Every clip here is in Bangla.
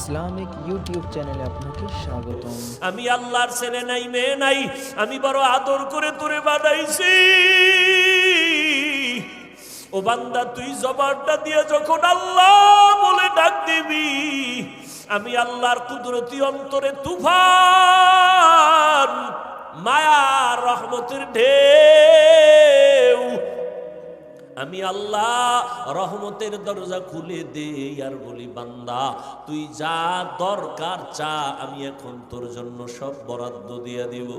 ইসলামিক ইউটিউব চ্যানেলে আপনাকে স্বাগতম। আমি আল্লাহর ছেলে নাই, মেয়ে নাই, আমি বড় আদর করে তোরে বানাইছি। ও বান্দা, তুই জবানটা দিয়ে যখন আল্লাহ বলে ডাক দিবি, আমি আল্লাহর কুদরতি অন্তরে তুফান, মায়া রহমতের ঢেউ, আমি আল্লাহ রহমতের দরজা খুলে দেই আর বলি, বান্দা তুই যা দরকার চা, আমি এখন তোর জন্য সব বরাদ্দ দিয়ে দিব।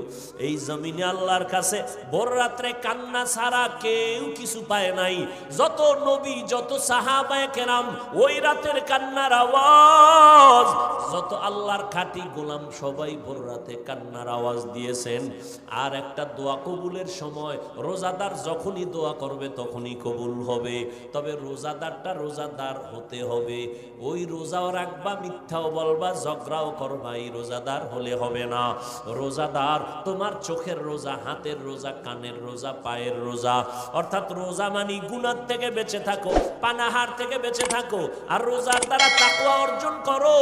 এই জমিনে আল্লাহর কাছে ভোর রাত্রে কান্না ছাড়া কেউ কিছু পায় নাই। যত নবী, যত সাহাবায়ে কেরাম ওই রাতের কান্নার আওয়াজ, যত আল্লাহর খাঁটি গোলাম সবাই ভোর রাতে কান্নার আওয়াজ দিয়েছেন। আর একটা দোয়া কবুলের সময়, রোজাদার যখনই দোয়া করবে তখনই কবুল হবে। তবে রোজাদারটা রোজাদার হতে হবে। ওই রোজাও রাখবা, মিথ্যাও বলবা, ঝগড়াও করবা, এই রোজাদার হলে হবে না। রোজাদার তোমার চোখের রোজা, হাতের রোজা, কানের রোজা, পায়ের রোজা। অর্থাৎ রোজা মানি গুনাহ থেকে বেঁচে থাকো, পানাহার থেকে বেঁচে থাকো, আর রোজার দ্বারা তাকওয়া অর্জন করো।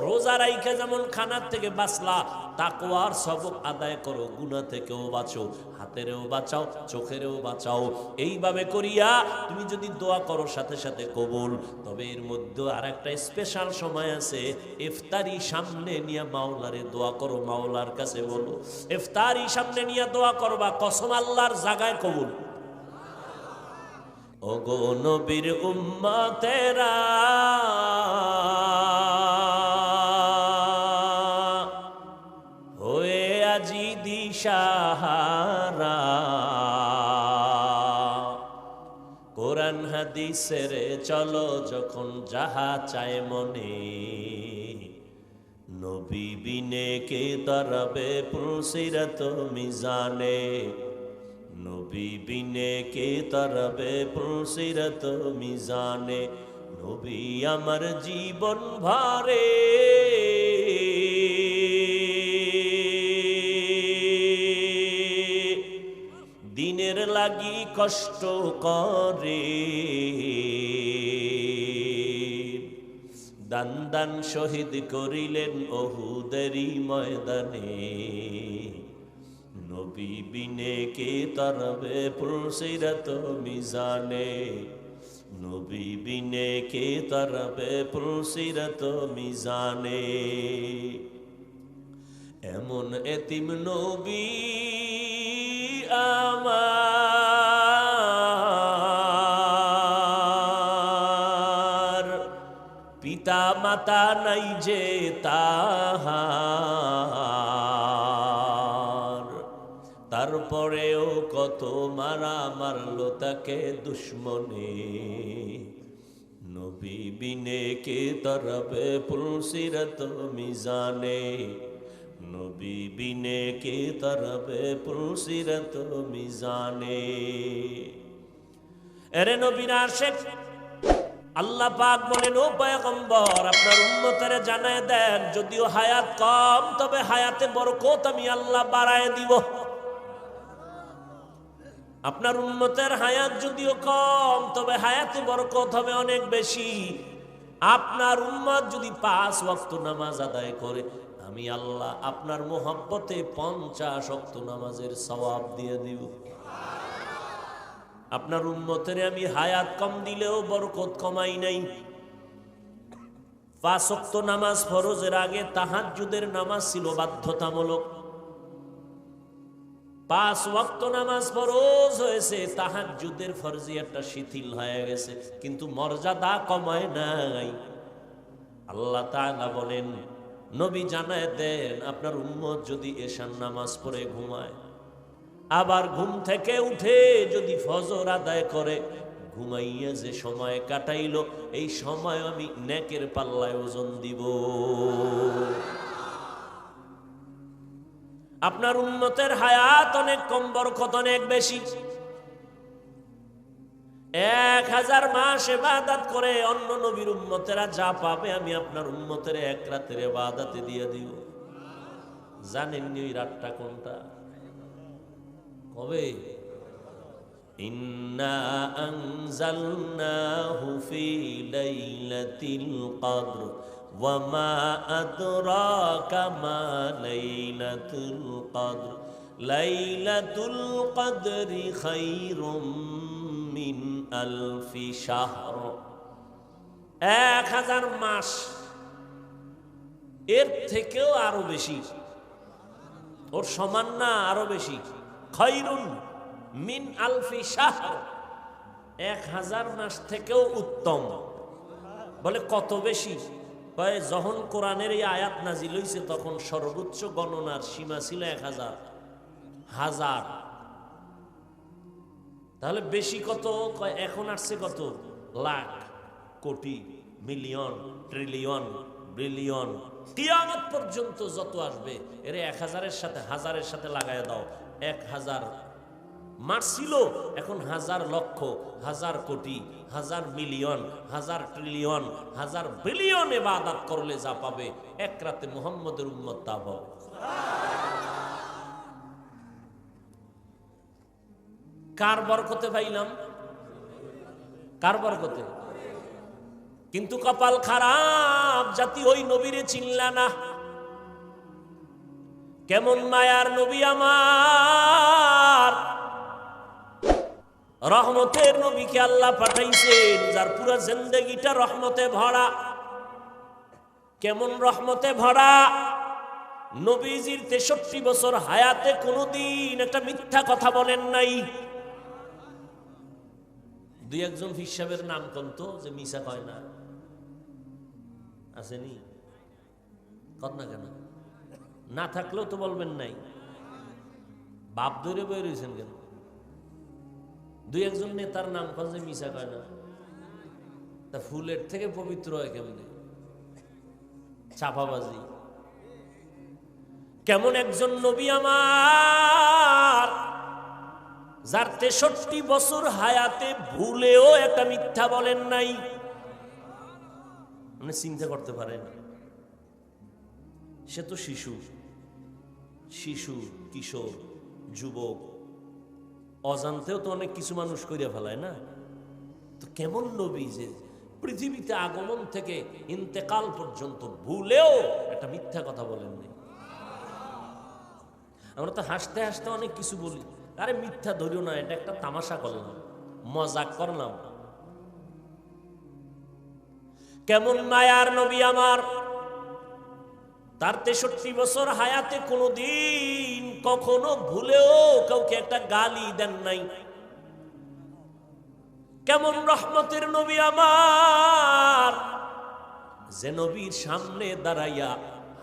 রোজা রাইখা যেমন খানার থেকে বাঁচলা, তাকওয়ার সবক আদায় করো, গুনাহ থেকেও বাঁচো, হাতেরও বাঁচাও, চোখেরও বাঁচাও। এইভাবে করিয়া তুমি যদি দোয়া করো সাথে সাথে কবুল। তবে এর মধ্যে আর একটা স্পেশাল সময় আছে, ইফতারি সামনে নিয়ে মাওলারে দোয়া করো, মাওলার কাছে বলো। ইফতারি সামনে নিয়ে দোয়া করবা, কসম আল্লাহর জায়গায় কবুল। ওগো নবীর উম্মতেরা, হয়ে আজি দিশাহারা, কোরআন হাদিসের চলো যখন যাহা চায় মনে, নবী বিনে কে তরবে পুলসিরত মিজানে, নবী বিনে কে তরবে পুলসিরত মিজানে, নবী আমার জীবন ভারে, দিনের লাগি কষ্ট করে, দান দান শহীদ করিলেন ওহুদেরই ময়দানে, নবী বিনে কে তরবে পুলসিরত মিজানে, নবী বিনে কে তরবে পুলসিরত মিজানে। এমন এতিম নবী আমার, পিতা মাতা নাই যে তাহার, তারপরেও কত মারা মারলো তাকে দুশ্মনে, নবী বিনে কে তরবে পুলসিরত মিজানে, নবী বিনে কে তরবে পুলসিরত মিজানে। এরে নবীর আশিক, আল্লাহ পাক বলেন, ও পয়গম্বর আপনার উম্মতেরে জানায় দেন, যদিও হায়াত কম তবে হায়াতে বরকত আমি আল্লাহ বাড়ায় দিব। আপনার উম্মতের হায়াত যদিও কম তবে হায়াতে বরকত হবে অনেক বেশি। আপনার উম্মত যদি 5 ওয়াক্ত নামাজ আদায় করে, আমি আল্লাহ আপনার মোহাব্বতে 50 ওয়াক্ত নামাজের সওয়াব দিয়ে দিব। আপনার উম্মতের আমি হায়াত কম দিলেও বরকত কমাই নাই। 5 ওয়াক্ত নামাজ ফরজের আগে তাহাজ্জুদের নামাজ ছিল বাধ্যতামূলক। 5 ওয়াক্ত নামাজ ফরজ হয়েছে, তাহাজ্জুদের ফরজিয়াতটা শিথিল হয়ে গেছে, কিন্তু মর্যাদা কমায় নাই। আল্লাহ তাআলা বলেন, নবী জানায় দেন আপনার উম্মত যদি এশার নামাজ পড়ে ঘুমায়, আবার ঘুম থেকে উঠে যদি ফজর আদায় করে, ঘুমাইয়া যে সময় কাটাইলো এই সময় আমি নেকের পাল্লায় ওজন দিব। আপনার উম্মতের হায়াত অনেক কম, বরকত অনেক বেশি। 1000 মাস ইবাদত করে অন্য নবীর উম্মতেরা যা পাবে আমি আপনার উম্মতের 1 রাতের ইবাদতে দিয়ে দিব। জানেন নি ওই রাতটা কোনটা? কবে? ইন্না আনজালনাহু ফি লাইলাতিল কদর ওয়ামা আদরাকা মা লাইলাতুল কদর লাইলাতুল কদরি খায়রুম মিন আলফি শাহর। 1000 মাস এর থেকেও আরো বেশি, ওর সমান না আরো বেশি। খায়রুন মিন আলফি শাহর, 1000 মাস থেকেও উত্তম। বলে কত বেশি? যখন কোরআনের এই আয়াত নাজিল হইছে তখন সর্বোচ্চ গণনার সীমা ছিল 1000। তাহলে বেশি কত? এখন আসছে কত? লাখ, কোটি, মিলিয়ন, ট্রিলিয়ন, বিলিয়ন, কিয়ামত পর্যন্ত যত আসবে এর 1000-এর সাথে হাজারের সাথে লাগায় দাও। 1000 মাস ছিল, এখন 1000 লক্ষ, 1000 কোটি, 1000 মিলিয়ন, 1000 ট্রিলিয়ন, 1000 বিলিয়ন ইবাদত করলে যা পাবে এক রাতে মুহাম্মদের উম্মত তা পাবে। কার বরকতে পাইলাম? কার বরকতে? কিন্তু কপাল খারাপ জাতি ওই নবীরে চিনলা না। কেমন মায়ার নবী আমার, রহমতের নবীকে আল্লাহ পাঠাইছেন যার পুরো জিন্দেগিটা রহমতে ভরা। কেমন রহমতে ভরা? নবীজির 63 বছর হায়াতে কোনোদিন একটা মিথ্যা কথা বলেন নাই। দুই একজন হিসাবের নাম কন্ত যে মিশা কয় না, আসেনি? কত না কেন? না থাকলেও তো বলবেন নাই। বাপ ধরে বয়ে রয়েছেন কেন? দুই একজন নেতার নাম কন যে মিশা কয় না। তা ফুলের থেকে পবিত্র হয় কেমনে? চাপাবাজি। কেমন একজন নবী আমার যার 63 বছর হায়াতে ভুলেও একটা মিথ্যা বলেন নাই। মানে চিন্তা করতে পারেন, সে তো শিশু, কিশোর, যুবক, অজান্তেও তো অনেক কিছু মানুষ করিয়া ফেলায় না। তো কেমন নবী যে পৃথিবীতে আগমন থেকে ইন্তেকাল পর্যন্ত ভুলেও একটা মিথ্যা কথা বলেননি। আমরা তো হাসতে হাসতে অনেক কিছু বলি, আরে মিথ্যা ধরিও না, এটা একটা তামাশা করলাম, মজাক করলাম। কেমন মায়ার নবী আমার, তার 63 বছর হায়াতে কোনোদিন কখনো ভুলেও কাউকে একটা গালি দেন নাই। কেমন রহমতের নবী আমার, যে নবীর সামনে দাঁড়াইয়া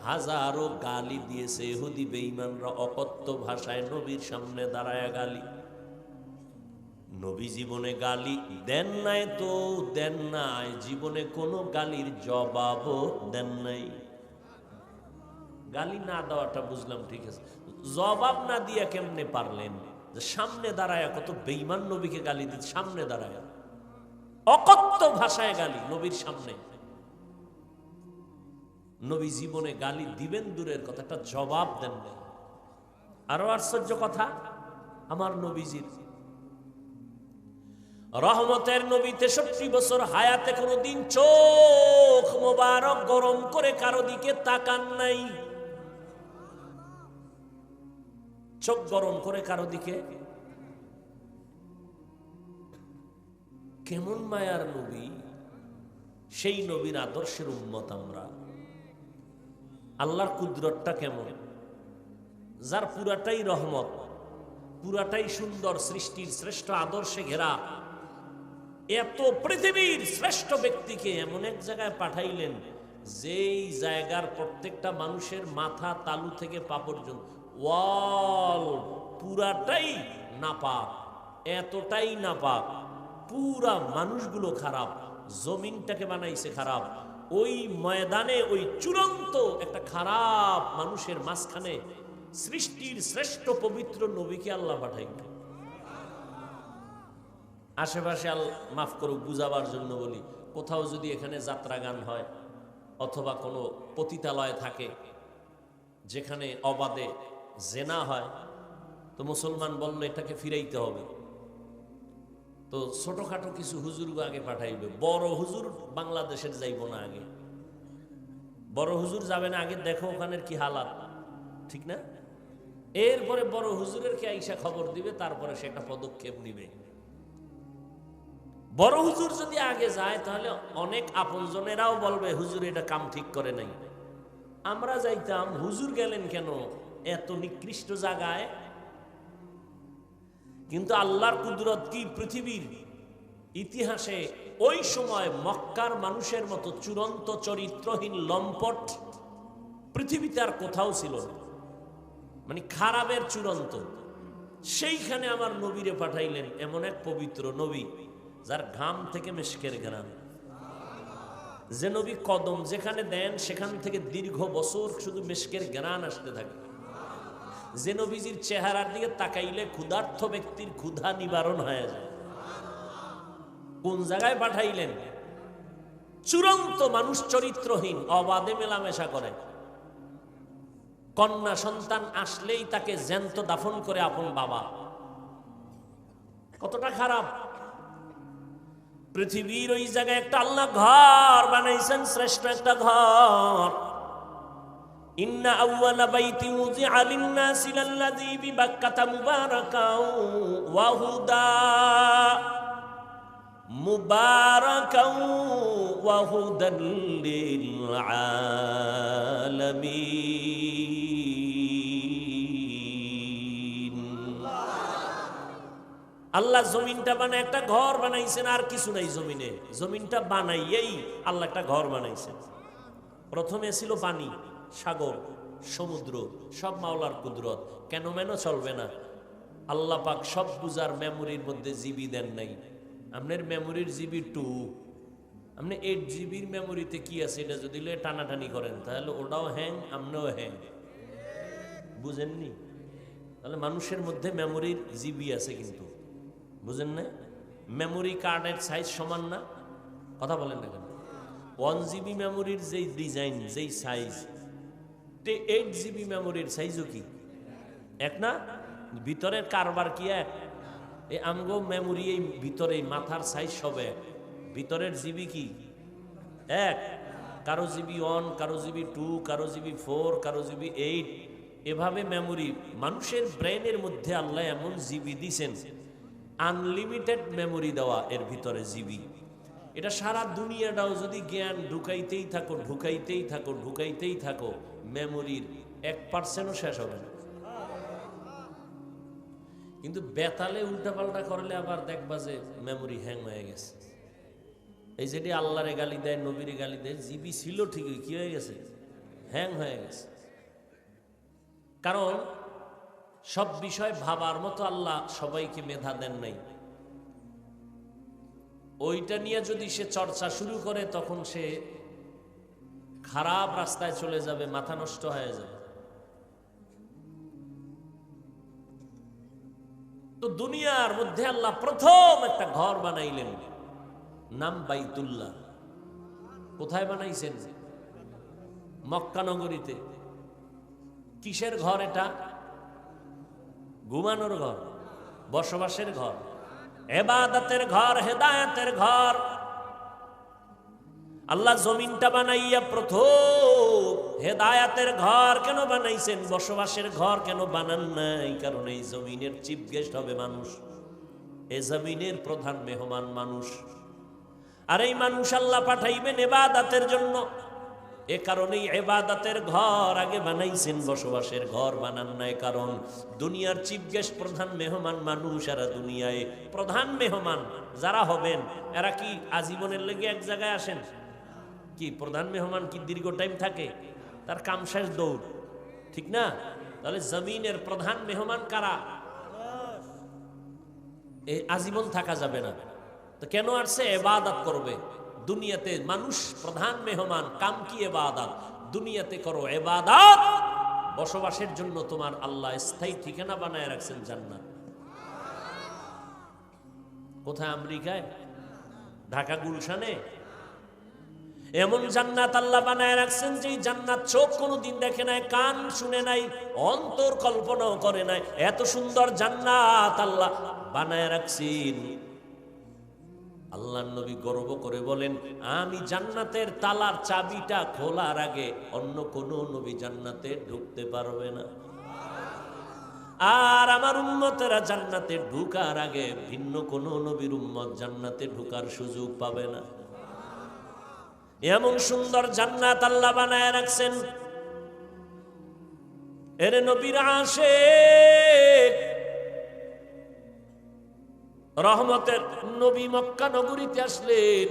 হাজারো গালি দিয়েছে ইহুদি বেঈমানরা, অকথ্য ভাষায় নবীর সামনে দাঁড়ায়া গালি। নবী জীবনে গালি দেন নাই তো দেন নাই, জীবনে কোনো গালির জবাবও দেন নাই। গালি না দেওয়াটা বুঝলাম, ঠিক আছে, জবাব না দিয়া কেমনে পারলেন? যে সামনে দাঁড়ায়া, কত বেঈমান নবীকে গালি দিতে, সামনে দাঁড়ায়া অকথ্য ভাষায় গালি নবীর সামনে। নবী জীবনে গালি দিবেন দূরের কথা, একটা জবাব দেন নাই। আরো আশ্চর্য কথা, আমার নবীজির রহমতের নবী 63 বছর হায়াতে কোনোদিন চোখ মোবারক গরম করে কারো দিকে তাকান নাই। চোখ গরম করে কারো দিকে। কেমন মায়ার নবী, সেই নবীর আদর্শের উম্মত আমরা। আল্লাহর কুদরতটা কেমন, যার পুরাটাই রহমত, পুরাটাই সুন্দর, সৃষ্টির শ্রেষ্ঠ আদর্শে ঘেরা, এত পৃথিবীর শ্রেষ্ঠ ব্যক্তিকে এমন এক জায়গায় পাঠাইলেন যেই জায়গার প্রত্যেকটা মানুষের মাথা তালু থেকে পা পর্যন্ত ওয়াল পুরাটাই নাপাক, এতটাই নাপাক, পুরা মানুষগুলো খারাপ, জমিনটাকে বানাইছে খারাপ। ওই ময়দানে ওই চূড়ান্ত একটা খারাপ মানুষের মাঝখানে সৃষ্টির শ্রেষ্ঠ পবিত্র নবীকে আল্লাহ পাঠাইলেন। আশেপাশে মাফ করুক বুঝাবার জন্য বলি, কোথাও যদি এখানে যাত্রা গান হয় অথবা কোনো পতিতালয় থাকে যেখানে অবাধে জেনা হয়, তো মুসলমান বলল এটাকে ফিরাইতে হবে, তো ছোটখাটো কিছু হুজুর আগে পাঠাইবে, বড় হুজুর বাংলাদেশের যাইব না আগে। বড় হুজুর যাবে না, আগে দেখো ওখানের কি হালাত, ঠিক না? এরপরে বড় হুজুরের কে আইসা খবর দিবে, তারপরে সে একটা পদক্ষেপ নিবে। বড় হুজুর যদি আগে যায় তাহলে অনেক আপনজনেরাও বলবে হুজুর এটা কাম ঠিক করে নাই। আমরা যাইতাম, হুজুর গেলেন কেন এত নিকৃষ্ট জায়গায়? কিন্তু আল্লাহর কুদরত কি, পৃথিবীর ইতিহাসে ওই সময় মক্কার মানুষের মতো চূড়ান্ত চরিত্রহীন লম্পট পৃথিবীতে আর কোথাও ছিল না, মানে খারাপের চূড়ান্ত। সেইখানে আমার নবীরে পাঠাইলেন, এমন এক পবিত্র নবী যার ঘাম থেকে মেশকের ঘ্রাণ, যে নবী কদম যেখানে দেন সেখান থেকে দীর্ঘ বছর শুধু মেশকের ঘ্রাণ আসতে থাকে, যে নবীজির চেহারার দিকে তাকাইলে ক্ষুধার্ত ব্যক্তির ক্ষুধা নিবারণ হয়ে যায়। কোন জায়গায় পাঠাইলেন? চূড়ান্ত মানুষ চরিত্রহীন, অবাধে মেলামেশা করে, কন্যা সন্তান আসলেই তাকে জ্যান্ত দাফন করে আপন বাবা। কতটা খারাপ! পৃথিবীর ওই জায়গায় একটা আল্লাহ ঘর বানাইছেন, শ্রেষ্ঠ একটা ঘর। ইন্না আউওয়ালা বাইতি উযিআ লিন-নাসি লাল্লাযী বিবাক্কাতা মুবারাকাও ওয়া হুদা, মুবারাকাও ওয়া হুদান লিল আলামিন। আল্লাহ জমিনটা বানায় একটা ঘর বানাইছেন, আর কিছু নাই জমিনে। জমিনটা বানাইয়েই আল্লাহ একটা ঘর বানাইছেন। প্রথমে ছিল পানি, সাগর, সমুদ্র, সব মাওলার কুদরত। কেন মেন চলবে না? আল্লাহ পাক সব বুঝার মেমোরির মধ্যে জিবি দেন নাই। আপনার মেমোরির জিবি 2, আপনি 8 জিবির মেমোরিতে কি আছে এটা যদি টানাটানি করেন তাহলে ওটাও হ্যাং, আপনিও হ্যাং। বুঝেননি? তাহলে মানুষের মধ্যে মেমোরির জিবি আছে, কিন্তু বুঝেন না? মেমোরি কার্ডের সাইজ সমান না, কথা বলেন না কেন? 1 জিবি মেমোরির যেই ডিজাইন, যেই সাইজ, 8 জিবি মেমোরির সাইজও কি এক না? ভিতরের কারবার কি এক? এই আমগো মেমোরি, এই ভিতরে মাথার সাইজ সব এক, ভিতরের জিবি কি এক। কারো জিবি 1, কারো জিবি 2, কারো জিবি 4, কারো জিবি 8, এভাবে মেমোরি। মানুষের ব্রেনের মধ্যে আল্লাহ এমন জিবি দিছেন, আনলিমিটেড মেমোরি দেওয়া এর ভিতরে জিবি। এটা সারা দুনিয়াটাও যদি জ্ঞান ঢুকাইতেই থাকো, ঢুকাইতেই থাকো, ঢুকাইতেই থাকো, মেমোরির 1%ও শেষ হবে না। কিন্তু বেতালে উল্টাপাল্টা করলে আবার দেখবা যে মেমোরি হ্যাং হয়ে গেছে। এই যেটি আল্লাহরে গালি দেয়, নবীরে গালি দেয়, জিবি ছিল ঠিকই, কি হয়ে গেছে? হ্যাং হয়ে গেছে। কারণ সব বিষয় ভাবার মতো আল্লাহ সবাইকে মেধা দেন নাই। ওইটা নিয়ে যদি সে চর্চা শুরু করে তখন সে খারাপ রাস্তায় চলে যাবে, মাথা নষ্ট হয়ে যাবে। তো দুনিয়ার মধ্যে আল্লাহ প্রথম একটা ঘর বানাইলেন, নাম বাইতুল্লাহ। কোথায় বানাইছেন? মক্কা নগরীতে। কিসের ঘর এটা? ঘুমানোর ঘর, বসবাসের ঘর, ইবাদতের ঘর, হেদায়েতের ঘর। আল্লাহ জমিনটা বানাইয়া প্রথম হেদায়েতের ঘর কেন বানাইছেন? বসবাসের ঘর কেন বানান নাই? কারণ এই জমিনের চিফ গেস্ট হবে মানুষ, এই জমিনের প্রধান মেহমান মানুষ। আর এই মানুষ আল্লাহ পাঠাইবেন ইবাদতের জন্য। এ কারণেই ইবাদতের ঘর আগে বানাইছেন, বসবাসের ঘর বানান নাই। কারণ দুনিয়ার চিফ গেস্ট, প্রধান মেহমান মানুষ। আর দুনিয়ায় প্রধান মেহমান যারা হবেন এরা কি আজীবনের লেগে এক জায়গায় আসেন? কি প্রধান মেহমান কি দীর্ঘ টাইম থাকে? তার কাম শেষ, দৌড়, ঠিক না? তাহলে জমিনের প্রধান মেহমান কারা? এই আজীবন থাকা যাবে না। তো কেন আসছে? ইবাদত করবে। দুনিয়াতে মানুষ প্রধান মেহমান, কাম কি? ইবাদত। দুনিয়াতে করো ইবাদত, বসবাসের জন্য তোমার আল্লাহ স্থায়ী ঠিকানা বানায় রাখছেন জান্নাত। কোথায়? আমেরিকায়, ঢাকা গুলশানে এমন জান্নাত আল্লাহ বানায় রাখছেন যে জান্নাত চোখ কোনোদিন দেখে নাই, কান শুনে নাই, অন্তর কল্পনাও করে নাই। এত সুন্দর জান্নাত আল্লাহ বানায় রাখছেন। আল্লাহর নবী গর্ব করে বলেন, আমি জান্নাতের তালার চাবিটা খোলার আগে অন্য কোনো নবী জান্নাতে ঢুকতে পারবে না, আর আমার উম্মতেরা জান্নাতে ঢুকার আগে ভিন্ন কোনো নবীর উম্মত জান্নাতে ঢুকার সুযোগ পাবে না। এমন সুন্দর জান্নাত আল্লাহ বানায় রাখছেন। এর নবীর আশিক রহমতের নবী মক্কা নগরীতে আসলেন।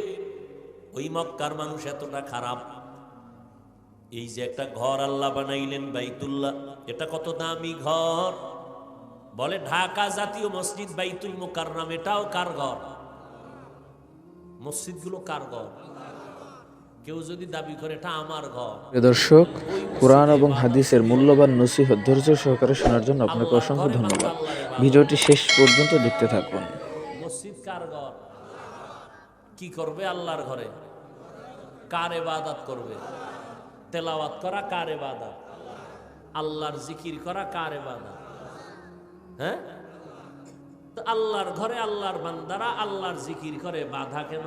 ওই মক্কার মানুষ এতটা খারাপ, এই যে একটা ঘর আল্লাহ বানাইলেন বাইতুল্লাহ, এটা কত দামি ঘর। বলে ঢাকা জাতীয় মসজিদ বাইতুল মুকাররম, এটাও কার ঘর? মসজিদগুলো কার ঘর? কেউ যদি দাবি করে এটা আমার ঘর। প্রিয় দর্শক, কোরআন এবং হাদিসের মূল্যবান নসিহত ধৈর্য সহকারে শোনার জন্য আপনাকে অসংখ্য ধন্যবাদ। ভিডিওটি শেষ পর্যন্ত দেখতে থাকুন। মসজিদ কার ঘর? কি করবে আল্লাহর ঘরে? কার ইবাদত করবে? তেলাওয়াত করা কার ইবাদত? আল্লাহর জিকির করা কার ইবাদত? হ্যাঁ, তো আল্লাহর ঘরে আল্লাহর বান্দারা আল্লাহর জিকির করে, বাধা কেন?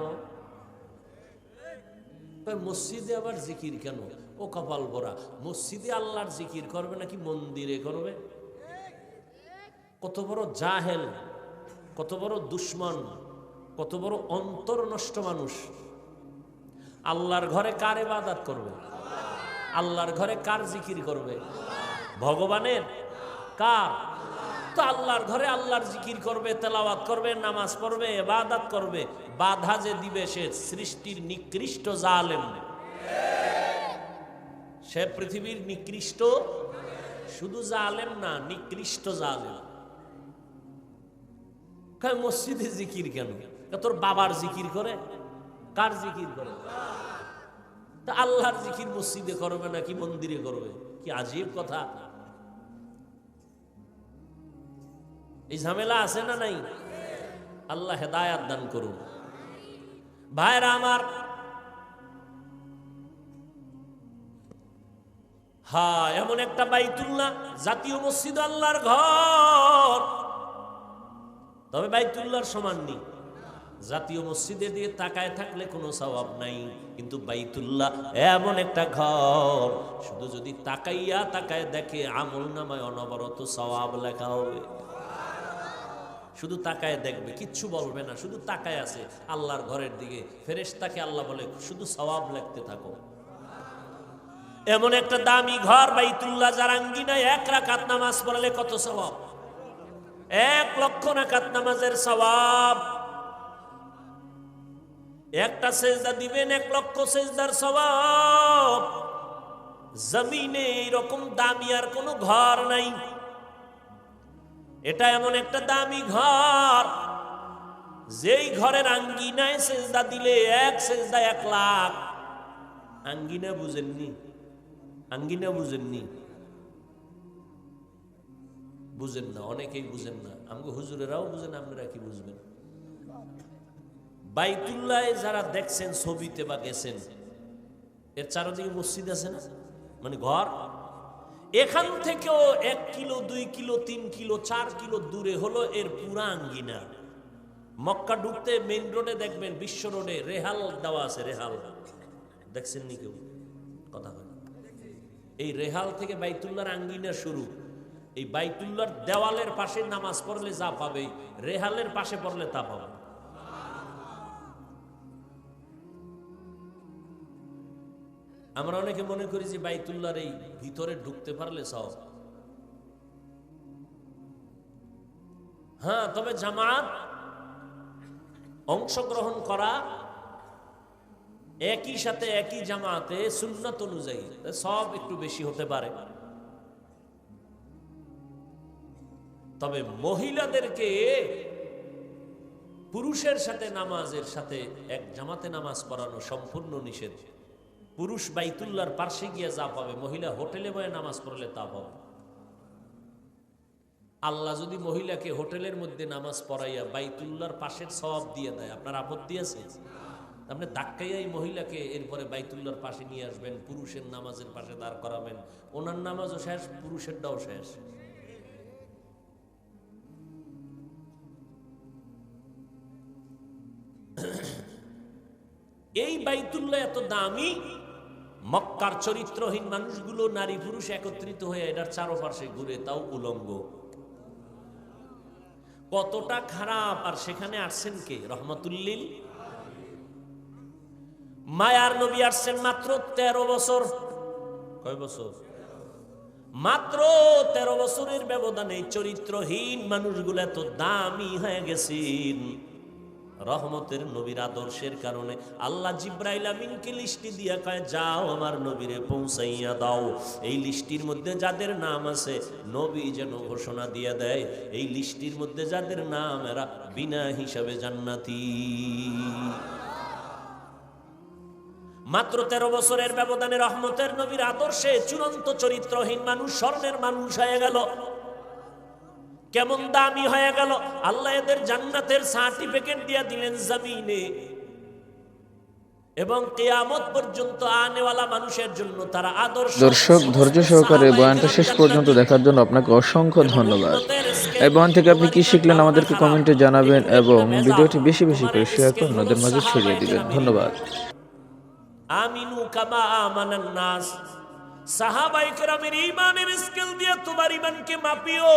মসজিদে আবার জিকির কেন? ও কপাল ভরা, মসজিদে আল্লাহর জিকির করবে নাকি মন্দিরে করবে? কত বড় জাহেল, কত বড় দুশ্মন, কত বড় অন্তর নষ্ট মানুষ। আল্লাহর ঘরে কার ইবাদত করবে? আল্লাহর ঘরে কার জিকির করবে? ভগবানের? কার? তো আল্লাহর ঘরে আল্লাহর জিকির করবে, তেলাওয়াত করবে, নামাজ পড়বে, ইবাদত করবে। বাধা যে দিবে সে সৃষ্টির নিকৃষ্ট জালেম, সে পৃথিবীর নিকৃষ্ট, শুধু জালেম না, নিকৃষ্ট জালেম। মসজিদে জিকির কেন? তোর বাবার জিকির করে? কার জিকির করে? তা আল্লাহর জিকির মসজিদে করবে নাকি মন্দিরে করবে? কি আজীব কথা। এই ঝামেলা আছে না নাই? আল্লাহ হেদায়াত দান করুন। ভাইরা আমার, হ্যাঁ, এমন একটা বাইতুল্লাহ জাতীয় মসজিদ আল্লাহর ঘর, তবে বাইতুল্লাহর সমান নেই। জাতীয় মসজিদে দিয়ে তাকায় থাকলে কোনো সওয়াব নাই, কিন্তু বাইতুল্লাহ এমন একটা ঘর, শুধু যদি তাকাইয়া তাকায় দেখে আমল নামায় অনবরত সওয়াব লেখা হবে। শুধু তাকায় দেখবে, কিচ্ছু বলবে না, শুধু তাকায় আছে আল্লাহর ঘরের দিকে। ফেরেশতাকে আল্লাহ বলে শুধু সওয়াব লিখতে থাকো। এমন একটা দামি ঘর বাইতুল্লাহ, যার আঙ্গিনায় 1 রাকাত নামাজ পড়লে কত সওয়াব? 1 লক্ষ রাকাত নামাজের সওয়াব। একটা সেজদা দিবেন 1 লক্ষ সেজদার সওয়াব। জমিনে এরকম দামি আর কোনো ঘর নাই। এটা এমন একটা দামি ঘর, যেই ঘরের আঙ্গিনায় সেজদা দিলে 1 সেজদা 1 লাখ। আঙ্গিনা বুঝেননি? আঙ্গিনা বুঝেননি? বুঝেন না, অনেকেই বুঝেন না। আমাকে হুজুরেরাও বুঝেন, আপনারা কি বুঝবেন? বাইতুল্লাহ যারা দেখছেন ছবিতে বা গেছেন, এর চারদিকে মসজিদ আছে না, মানে ঘর। এখান থেকেও 1 কিলো 2 কিলো 3 কিলো 4 কিলো দূরে হলো এর পুরা আঙ্গিনা। মক্কা ঢুকতে মেইন রোডে দেখবেন, বিশ্ব রোডে রেহাল দেওয়া আছে। রেহাল দেখছেন নি কেউ? কথা হয় না। এই রেহাল থেকে বাইতুল্লাহর আঙ্গিনা শুরু। এই বাইতুল্লাহর দেওয়ালের পাশে নামাজ পড়লে যা পাবে, রেহালের পাশে পড়লে তা পাবে। আমরা অনেকে মনে করি যে বাইতুল্লাহর এই ভিতরে ঢুকতে পারলে সব। হ্যাঁ, তবে জামাত অংশগ্রহণ করা, একই সাথে একই জামাতে সুন্নাত অনুযায়ী সব একটু বেশি হতে পারে। তবে মহিলাদেরকে পুরুষের সাথে নামাজের সাথে এক জামাতে নামাজ পড়ানো সম্পূর্ণ নিষেধ। পুরুষ বাইতুল্লাহর পাশে গিয়ে যা পাবে, মহিলা হোটেলে বয়ে নামাজ পড়লে তা পাবে। আল্লাহ যদি মহিলাকে হোটেলের মধ্যে নামাজ পড়াইয়া বাইতুল্লাহর পাশের সওয়াব দিয়ে দেয়, আপনার আপত্তি আছে? আপনি ধাক্কাইয়া এই মহিলাকে এরপরে বাইতুল্লাহর পাশে নিয়ে আসবেন, পুরুষের নামাজের পাশে দাঁড় করাবেন, ওনার নামাজও শেষ, পুরুষেরটাও শেষ। এই বাইতুল্লাহ এত দামি, মক্কার চরিত্রহীন মানুষগুলো নারী পুরুষ একত্রিত হয়ে এটার চারপাশে ঘুরে, তাও উলঙ্গ। কতটা খারাপ! আর সেখানে আসছেন কে? রহমাতুল্লিল। মায়ার নবী আসছেন মাত্র 13 বছর। কয় বছর? মাত্র 13 বছরের ব্যবধানে চরিত্রহীন মানুষগুলো এত দামি হয়ে গেছেন রহমতের নবীর আদর্শের কারণে। আল্লাহ জিব্রাইল আমিনকে লিস্টি দিয়া কয়, যাও আমার নবীরে পৌঁছাইয়া দাও। এই লিস্টির মধ্যে যাদের নাম আছে, নবী যেন ঘোষণা দিয়া দেয়, এই লিস্টির মধ্যে যাদের নাম, এরা বিনা হিসাবে জান্নাতি। মাত্র 13 বছরের ব্যবধানে রহমতের নবীর আদর্শে চূড়ান্ত চরিত্রহীন মানুষ স্বর্ণের মানুষ হয়ে গেল। কেমন দামি হয়ে গেল! আল্লাহ এদের জান্নাতের সার্টিফিকেট দিয়ে দিলেন জমিনে, এবং কিয়ামত পর্যন্ত আনেওয়ালা মানুষের জন্য তারা আদর্শ। দর্শক, ধৈর্য সহকারে বয়ানটা শেষ পর্যন্ত দেখার জন্য আপনাকে অসংখ্য ধন্যবাদ। এই বয়ান থেকে আপনি কি শিখলেন আমাদেরকে কমেন্টে জানাবেন, এবং ভিডিওটি বেশি বেশি করে শেয়ার করে অন্যদের মাঝে ছড়িয়ে দিবেন। ধন্যবাদ। আমিনু কামা আমানান নাস। সাহাবায়ে কেরামের ঈমানের স্কেল দিয়ে তোমার ঈমানকে মাপিও।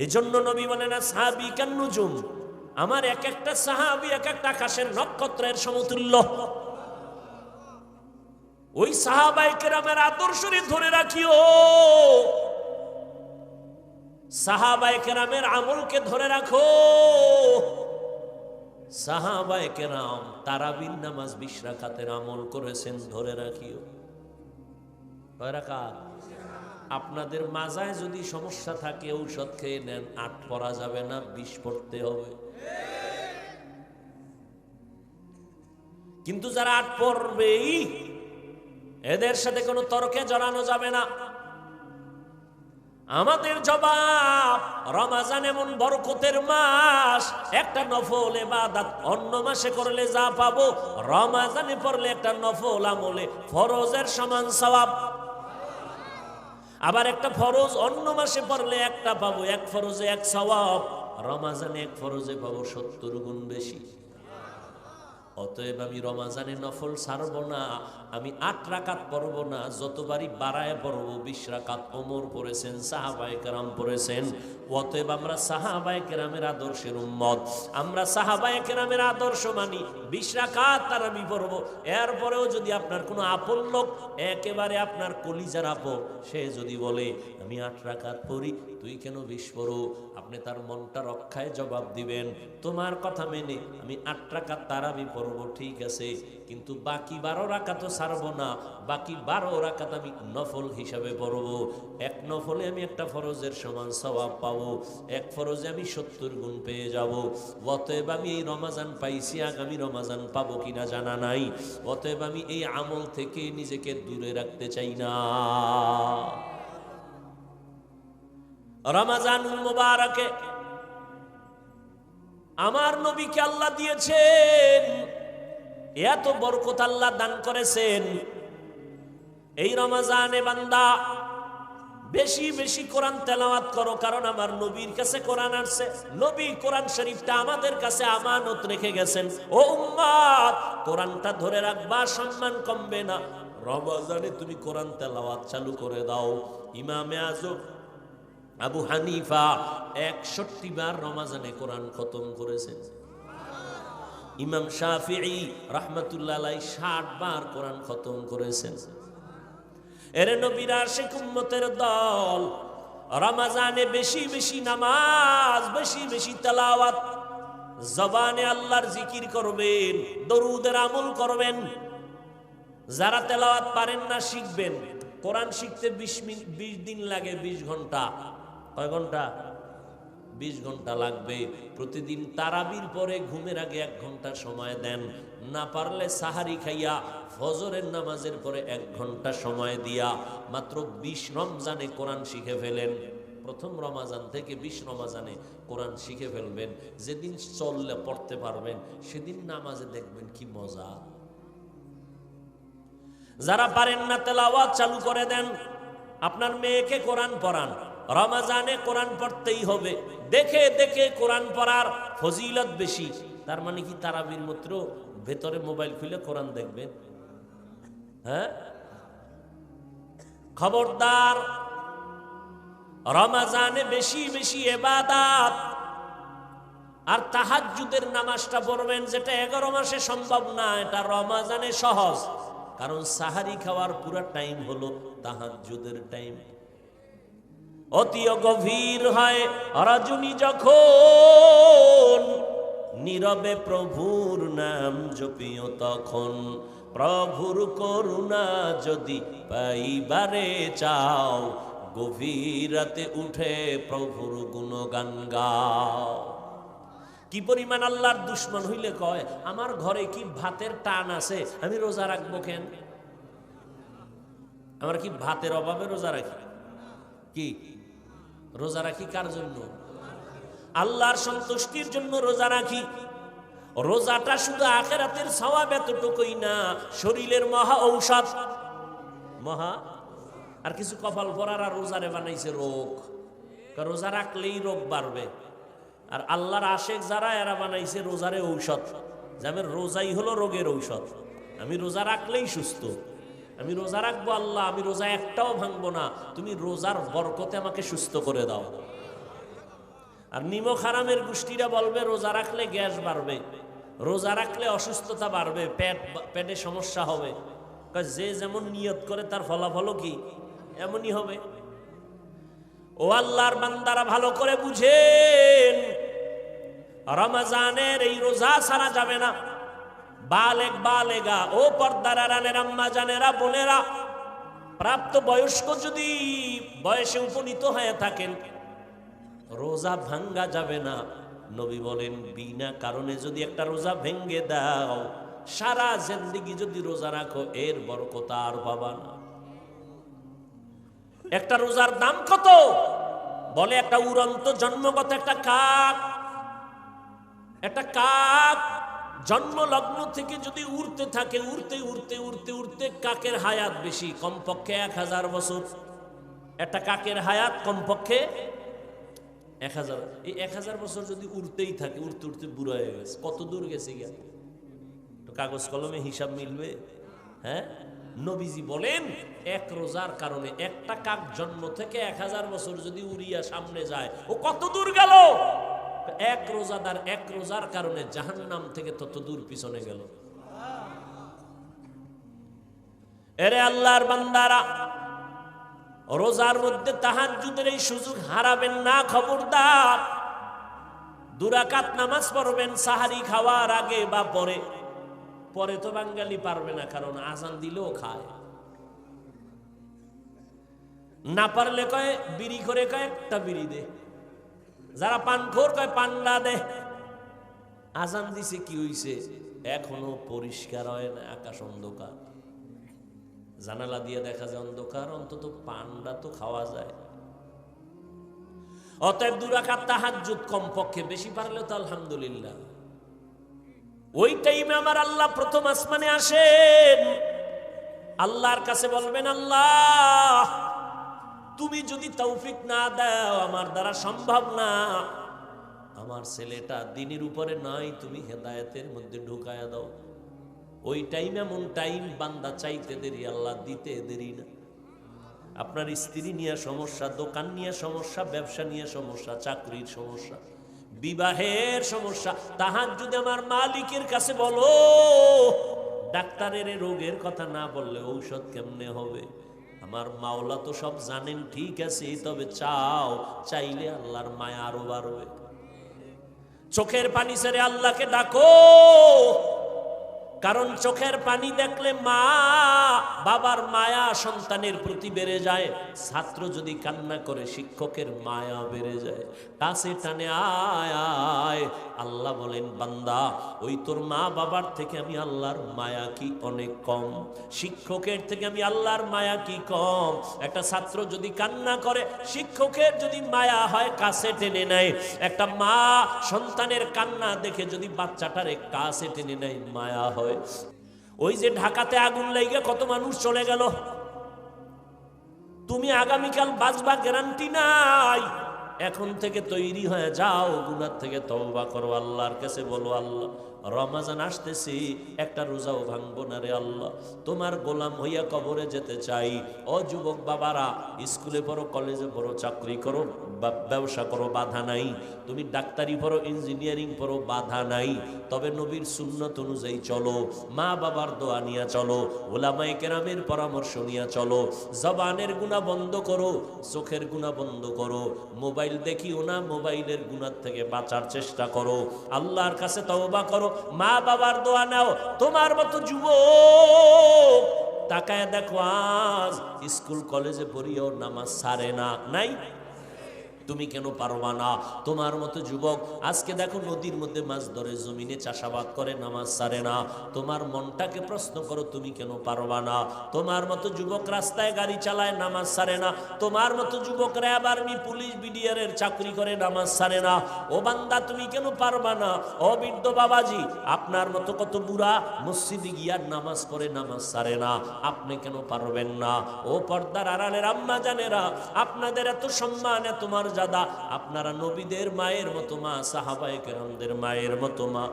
এজন্য নবী বলেন, সাহাবী কান নুজুম, আমার এক একটা সাহাবী এক একটা আকাশের নক্ষত্রের সমতুল্য। ওই সাহাবায়ে কেরামের আদর্শরে ধরে রাখিও, সাহাবায়ে কেরামের আমলকে ধরে রাখো। সাহাবায়ে কেরাম তারাবির নামাজ 20 রাকাতের আমল করেছেন, ধরে রাখিও। কয় রাকাত? আপনাদের মাজায় যদি সমস্যা থাকে ঔষধ খেয়ে নেন, 8 পড়া যাবে না, 20 পড়তে হবে। কিন্তু যারা 8 পড়বেই, এদের সাথে কোনো তর্কে জড়ানো যাবে না। আমাদের জবাব, রমজান এমন বরকতের মাস, একটা নফল ইবাদত অন্য মাসে করলে যা পাবো, রমজানে পড়লে একটা নফল আমলে ফরজের সমান সওয়াব। আবার একটা ফরজ অন্য মাসে পড়লে একটা পাবো, এক ফরজে 1 সওয়াব, রমজানে 1 ফরজে পাবো 70 গুণ বেশি। অতএব আমি রমজানে নফল ছাড়ব না, আমি 8 রাকাত পড়ব না, যতবারই বাড়ায় পড়ব। 20 রাকাত ওমর পড়েছেন, সাহাবায়ে কেরাম পড়েছেন। অতএব আমরা সাহাবায়ে কেরামের আদর্শের উম্মত, আমরা সাহাবায়ে কেরামের আদর্শ মানি। 20 রাকাত আর আমি পড়ব। এরপরেও যদি আপনার কোনো আপন লোক, একেবারে আপনার কলিজার আপন, সে যদি বলে আমি 8 রাকাত পড়ি, তুই কেন 20 পড়ো, আপনি তার মনটা রক্ষায় জবাব দিবেন, তোমার কথা মেনে আমি 8 রাকাত তারাবি পড়ব, ঠিক আছে, কিন্তু বাকি 12 রাকাত ছাড়ব না, বাকি 12 রাকাত আমি নফল হিসাবে পড়ব। এক নফলে আমি একটা ফরজের সমান সওয়াব পাবো, এক ফরজে আমি 70 গুণ পেয়ে যাব। অতএব আমি এই রমজান পাইছি, আগামী রমজান পাবো কিনা জানা নাই। অতএব আমি এই আমল থেকে নিজেকে দূরে রাখতে চাই না। রমজানুল মুবারকে আমার নবীকে আল্লাহ দিয়েছেন, এত বরকত আল্লাহ দান করেছেন। এই রমজানে বান্দা বেশি বেশি কোরআন তেলাওয়াত করো, কারণ আমার নবীর কাছে কোরআন আসছে। নবী কোরআন শরীফটা আমাদের কাছে আমানত রেখে গেছেন। ও উম্মত, কোরআনটা ধরে রাখবা, সম্মান কমবে না। রমজানে তুমি কোরআন তেলাওয়াত চালু করে দাও। ইমামে আজম আবু হানিফা 61 বার রমজানে কোরআন খতম করেছেন। ইমাম শাফিঈ রাহমাতুল্লাহ আলাইহি 60 বার কোরআন খতম করেছেন। এর নবীর আশিক উম্মতের দল রমজানে বেশি বেশি নামাজ, বেশি বেশি তেলাওয়াত, জবানে আল্লাহর জিকির করবেন, দরুদের আমল করবেন। যারা তেলাওয়াত পারেন না, শিখবেন। কোরআন শিখতে 20 দিন লাগে, 20 ঘন্টা। কয় ঘন্টা? 20 ঘন্টা লাগবে। প্রতিদিন তারাবির পরে ঘুমের আগে 1 ঘন্টা সময় দেন। না পারলে সাহারি খাইয়া ফজরের নামাজের পরে 1 ঘন্টা সময় দিয়া মাত্র 20 রমজানে কোরআন শিখে ফেলেন। প্রথম রমজান থেকে 20 রমজানে কোরআন শিখে ফেলবেন। যেদিন চললে পড়তে পারবেন, সেদিন নামাজে দেখবেন কি মজা। যারা পারেন না, তেলাওয়াত চালু করে দেন। আপনার মেয়েকে কোরআন পড়ান। রমজানে কোরআন পড়তেই হবে। দেখে দেখে কোরআন পড়ার ফজিলত বেশি। তার মানে কি তারাবির মাত্র ভেতরে মোবাইল খুলে কোরআন দেখবেন? হ্যাঁ, খবরদার, রমজানে বেশি বেশি ইবাদত আর তাহাজ্জুদের নামাজটা পড়বেন, যেটা 11 মাসে সম্ভব না, এটা রমজানে সহজ। কারণ সাহারি খাওয়ার পুরো টাইম হলো তাহাজ্জুদের টাইম। অতি গভীর হয় রজনী যখন, নীরবে প্রভুর নাম জপিও তখন। প্রভুর করুণা যদি পাইবারে চাও, গভীর রাতে উঠে প্রভুর গুণগান গাও। কি পরিমাণ আল্লাহর দুশ্মন হইলে কয়, আমার ঘরে কি ভাতের টান আছে, আমি রোজা রাখবো কেন? আমরা কি ভাতের অভাবে রোজা রাখি? কি রোজা রাখি কার জন্য? আল্লাহর সন্তুষ্টির জন্য রোজা রাখি। রোজাটা শুধু আখিরাতের সওয়াব এতটুকুই না, শরীরের মহা ঔষধ, মহা। আর কিছু কপাল পরার আর রোজারে বানাইছে রোগ, রোজা রাখলেই রোগ বাড়বে। আর আল্লাহর আশেক যারা, এরা বানাইছে রোজারে ঔষধ, যে আমার রোজাই হলো রোগের ঔষধ। আমি রোজা রাখলেই সুস্থ, আমি রোজা রাখবো আল্লাহ, আমি রোজা একটাও ভাঙবো না, তুমি রোজার বরকতে আমাকে সুস্থ করে দাও। আর নিমক হারামের গোষ্ঠীরা বলবে রোজা রাখলে গ্যাস বাড়বে, রোজা রাখলে অসুস্থতা বাড়বে, পেটে সমস্যা হবে। যে যেমন নিয়ত করে তার ফলাফলও কি এমনই হবে। ও আল্লাহর বান্দারা, ভালো করে বুঝেন, রমজানের এই রোজা ছাড়া যাবে না। বালেগ বালেগা, ও পর্দার আড়ালের আম্মা জানেরা, বোনেরা, প্রাপ্ত বয়স্ক যদি বয়সে উপনীত হয়ে থাকেন, রোজা ভাঙ্গা যাবে না। নবী বলেন, বিনা কারণে যদি একটা রোজা ভেঙ্গে দাও, সারা জিন্দেগি যদি রোজা রাখো, এর বরকত আর পাবা না। একটা রোজার দাম কত? বলে একটা উড়ন্ত জন্মগত একটা কাক, একটা কাক জন্ম লগ্ন থেকে যদি উড়তে থাকে, উড়তে উড়তে উড়তে উড়তে কাকের হায়াত বেশি, কমপক্ষে 1000 বছর। একটা কাকের হায়াত কমপক্ষে 1000। এই 1000 বছর যদি উড়তেই থাকে, উড়তে উড়তে বুড়ো হয়ে গেছে, কত দূর গেছে গিয়া? তো কাগজ কলমে হিসাব মিলবে? হ্যাঁ, নবীজি বলেন, এক রোজার কারণে একটা কাক জন্ম থেকে 1000 বছর যদি উড়িয়া সামনে যায়, ও কত দূর গেল? এক রোজাদার এক রোজার কারণে জাহান্নাম থেকে তত দূর পিছনে গেল। এরে আল্লাহর বান্দারা, রোজার মধ্যে তাহাজ্জুদের এই সুযোগ হারাবেন না, খবরদার। 2 রাকাত নামাজ পড়বেন সাহারি খাওয়ার আগে বা পরে। পরে তো বাঙালি পারবে না, কারণ আজান দিলেও খায় না। পারলে কয় বিড়ি করে, কয় একটা বিড়ি দে। যারা পানখোর কয় পান্ডা দে। আজান দিছে কি হইছে? এখনো পরিষ্কার হয় না, আকাশ অন্ধকার, জানালা দিয়ে দেখা যায় অন্ধকার, অন্তত পান্ডা তো খাওয়া যায়। অতএব 2 রাকাত তাহাজ্জুদ কমপক্ষে, বেশি পারলেও তো আলহামদুলিল্লাহ। ওই টাইমে আমার আল্লাহ প্রথম আসমানে আসেন, আল্লাহর কাছে বলবেন, আল্লাহ তুমি যদি তৌফিক না দাও, আমার দ্বারা সম্ভব না, আমার ছেলেটা দ্বীনের উপরে নাই, তুমি হেদায়েতের মধ্যে ঢুকায়া দাও। ওই টাইম এমন টাইম, বান্দা চাইতে দেরি, আল্লাহ দিতে দেরি না। আপনার স্ত্রী নিয়ে সমস্যা, দোকান নিয়ে সমস্যা, ব্যবসা নিয়ে সমস্যা, চাকরির সমস্যা, বিবাহের সমস্যা, তাহাজ্জুদে আমার মালিকের কাছে বলো। ডাক্তারের রোগের কথা না বললে ঔষধ কেমনে হবে? আমার মাওলা তো সব জানেন, ঠিক আছে, তবে চাও, চাইলে আল্লাহর মায়া আরো বাড়বে। চোখের পানি ছেড়ে আল্লাহকে ডাকো, কারণ চোখের পানি দেখলে মা বাবার মায়া সন্তানের প্রতি বেড়ে যায়। ছাত্র যদি কান্না করে, শিক্ষকের মায়া বেড়ে যায়। কাছে টানে আয় আয়। আল্লাহ বলেন, বান্দা, ওই তোর মা বাবার থেকে আমি আল্লাহর মায়া কি অনেক কম? শিক্ষকের থেকে আমি আল্লাহর মায়া কি কম? একটা ছাত্র যদি কান্না করে, শিক্ষকের যদি মায়া হয়, কাছে টেনে নেয়। একটা মা সন্তানের কান্না দেখে যদি বাচ্চাটারে কাছে টেনে নেয়, মায়া হয়। ওই যে ঢাকাতে আগুন লেগে কত মানুষ চলে গেল, তুমি আগামীকাল বাঁচবা গ্যারান্টি নাই। এখন থেকে তৈরি হয়ে যাও, গুনার থেকে তওবা করো, আল্লাহর কাছে বলো, আল্লাহ রমাজান আসতেছি, একটা রোজাও ভাঙবো না রে আল্লাহ, তোমার গোলাম হইয়া কবরে যেতে চাই। ও যুবক বাবারা, স্কুলে পড়ো, কলেজে পড়ো, চাকরি করো, ব্যবসা করো, বাধা নাই। তুমি ডাক্তারি পড়ো, ইঞ্জিনিয়ারিং পড়ো, বাধা নাই। তবে নবীর সুন্নত অনুযায়ী চলো, মা বাবার দোয়া নিয়ে চলো, ওলামায়ে কেরামের পরামর্শ নিয়ে চলো। জবানের গুনাহ বন্ধ করো, চোখের গুনাহ বন্ধ করো, মোবাইল দেখিও না, মোবাইলের গুনাহ থেকে বাঁচার চেষ্টা করো, আল্লাহর কাছে তওবা করো, মা বাবার দোয়া নাও। তোমার মতো যুবক তাকায় দেখো, আজ স্কুল কলেজে পড়িও নামাজ ছাড়ে না, নাই? তুমি কেন পারবা না? তোমার মতো যুবক আজকে দেখো নদীর মধ্যে মাছ ধরে, জমিনে চাষাবাদ করে, নামাজ ছাড়ে না। তোমার মনটাকে প্রশ্ন করো, তুমি কেন পারবা না? তোমার মতো যুবক রাস্তায় গাড়ি চালায়, নামাজ ছাড়ে না। তোমার মতো যুবক র্যাব, আর্মি, পুলিশ, বিডিআর এর চাকরি করে, নামাজ ছাড়ে না। ও বান্দা, তুমি কেন পারবা না? ও বৃদ্ধ বাবাজি, আপনার মতো কত বুড়া মসজিদে গিয়া নামাজ পড়ে, নামাজ ছাড়ে না, আপনি কেন পারবেন না? ও পর্দার আড়ালের আম্মা জানেরা, আপনাদের এত সম্মান, এত মর্যাদা, আপনারা নবীদের মায়ের মতো মা, সাহাবায়ে কেরামদের মায়ের মতো মা।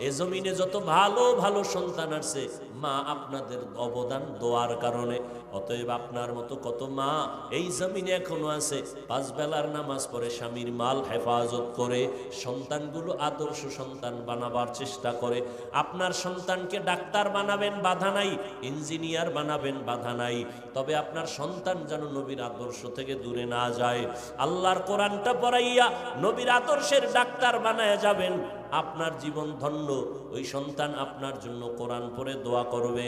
এ জমিনে যত ভালো ভালো সন্তান আছে, মা আপনাদের অবদান দোয়ার কারণে। অতএব আপনার মতো কত মা এই জমিনে এখনো আছে, পাঁচ বেলার নামাজ পড়ে, স্বামীর মাল হেফাজত করে, সন্তানগুলো আদর্শ সন্তান বানাবার চেষ্টা করে। আপনার সন্তানকে ডাক্তার বানাবেন, বাধা নাই, ইঞ্জিনিয়ার বানাবেন, বাধা নাই, তবে আপনার সন্তান যেন নবীর আদর্শ থেকে দূরে না যায়। আল্লাহর কোরআনটা পড়াইয়া নবীর আদর্শের ডাক্তার বানায় যাবেন, আপনার জীবন ধন্য। ওই সন্তান আপনার জন্য কোরআন পড়ে দোয়া করবে।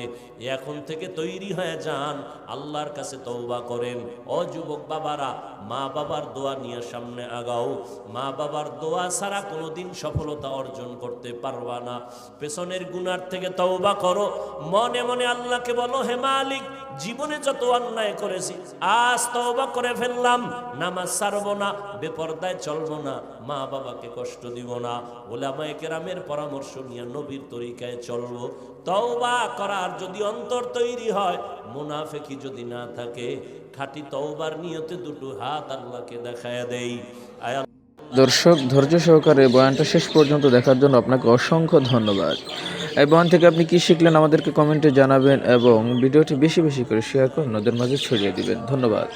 এখন থেকে তৈরি হয়ে যান, আল্লাহর কাছে তওবা করেন। ও যুবক বাবারা, মা বাবার দোয়া নিয়ে সামনে আগাও। মা বাবার দোয়া ছাড়া কোনোদিন সফলতা অর্জন করতে পারবা না। পেছনের গুনার থেকে তওবা করো, মনে মনে আল্লাহকে বলো, হে মালিক, জীবনে যত অন্যায় করেছি আজ তওবা করে ফেললাম, নামাজ ছাড়বো না, বেপরদায় চলবো না, মা বাবাকে কষ্ট দিব না, ওলামায়ে কেরামের পরামর্শ নিয়ে নবীর তরিকায় চলবো। তওবা করার যদি অন্তর তৈরি হয়, মুনাফিকি যদি না থাকে, খাঁটি তওবার নিয়তে দুটো হাত আল্লাহকে দেখায় দেই। আয় দর্শক, ধৈর্য সহকারে বয়ানটা শেষ পর্যন্ত দেখার জন্য আপনাকে অসংখ্য ধন্যবাদ। এই বয়ান থেকে আপনি কি শিখলেন আমাদেরকে কমেন্টে জানাবেন এবং ভিডিওটি বেশি বেশি করে শেয়ার করে অন্যদের মাঝে ছড়িয়ে দিবেন। ধন্যবাদ।